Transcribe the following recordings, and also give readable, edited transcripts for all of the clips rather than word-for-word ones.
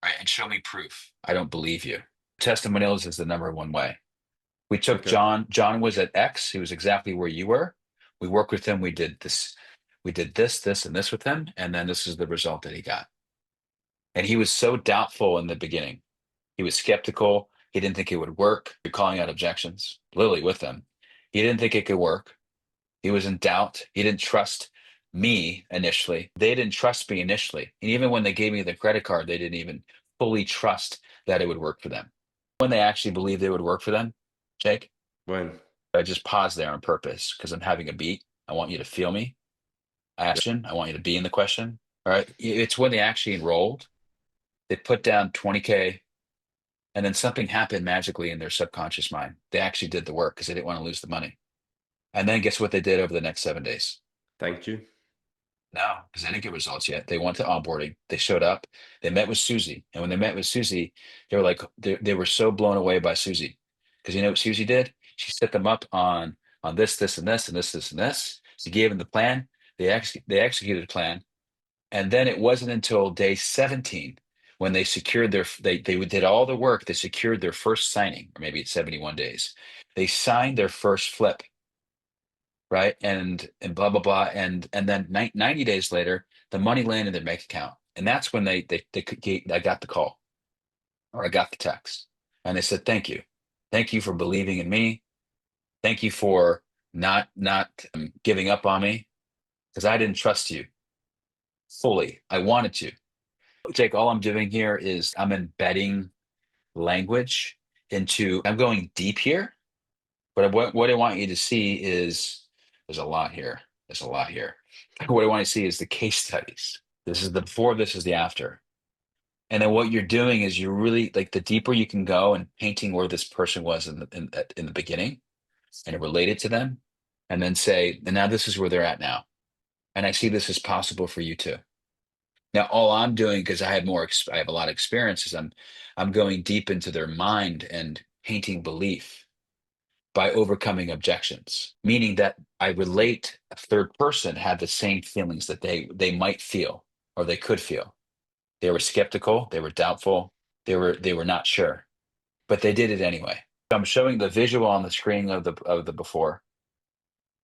right? And show me proof. I don't believe you. Testimonials is the number one way. We took Okay. John. John was at X. He was exactly where you were. We worked with him. We did this. We did this, and this with him. And then this is the result that he got. And he was so doubtful in the beginning. He was skeptical. He didn't think it would work. You're calling out objections, literally with them. He didn't think it could work. He was in doubt. He didn't trust me initially. They didn't trust me initially. And even when they gave me the credit card, they didn't even fully trust that it would work for them. When they actually believed it would work for them, Jake, When? I just paused there on purpose because I'm having a beat. I want you to feel me. Yeah. Action. I want you to be in the question. All right. It's when they actually enrolled, they put down 20K, and then something happened magically in their subconscious mind. They actually did the work because they didn't want to lose the money. And then guess what they did over the next 7 days? Thank you. No, because they didn't get results yet. They went to onboarding. They showed up. They met with Susie. And when they met with Susie, they were like, they were so blown away by Susie. Because you know what Susie did? She set them up on this, this, and this, and this, this, and this. She gave them the plan. They executed the plan. And then it wasn't until day 17 when they secured they did all the work, they secured their first signing, or maybe it's 71 days. They signed their first flip, right? And blah blah blah. And then 90 days later, the money landed in their bank account. And that's when I got the call, or I got the text. And they said, "Thank you. Thank you for believing in me. Thank you for not giving up on me, because I didn't trust you fully. I wanted to." Jake, all I'm doing here is I'm embedding language I'm going deep here, but what I want you to see is there's a lot here. There's a lot here. What I want to see is the case studies. This is the before, this is the after. And then what you're doing is you're really like the deeper you can go and painting where this person was in the beginning and it related to them, and then say, and now this is where they're at now. And I see this as possible for you too. Now, all I'm doing, because I have a lot of experience, is I'm going deep into their mind and painting belief by overcoming objections, meaning that I relate a third person had the same feelings that they might feel or they could feel. They were skeptical, they were doubtful, they were not sure, but they did it anyway. So I'm showing the visual on the screen of the before,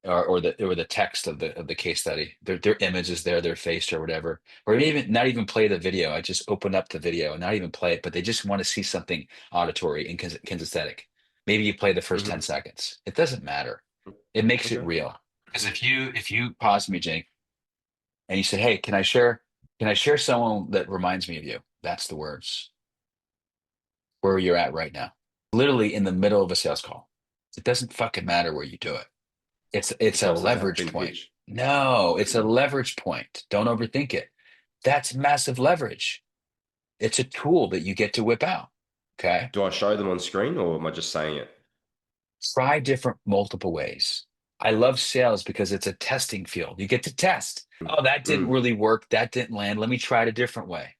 or the text of the case study. Their image is there, their face or whatever, or even not even play the video. I just open up the video and not even play it, but they just want to see something auditory and kinesthetic. Maybe you play the first 10 Hmm. seconds. It doesn't matter. It makes it Okay. real. Because if you pause me, Jake, and you said, "Hey, can I share someone that reminds me of you?" That's the words where you're at right now. Literally in the middle of a sales call. It doesn't fucking matter where you do it. It's It a doesn't have leverage to point. hitch. No, it's a Mm. leverage point. Don't overthink it. That's massive leverage. It's a tool that you get to whip out. Okay. Do I show them on screen or am I just saying it? Try different multiple ways. I love sales because it's a testing field. You get to test. Mm. Oh, that didn't Mm. really work. That didn't land. Let me try it a different way.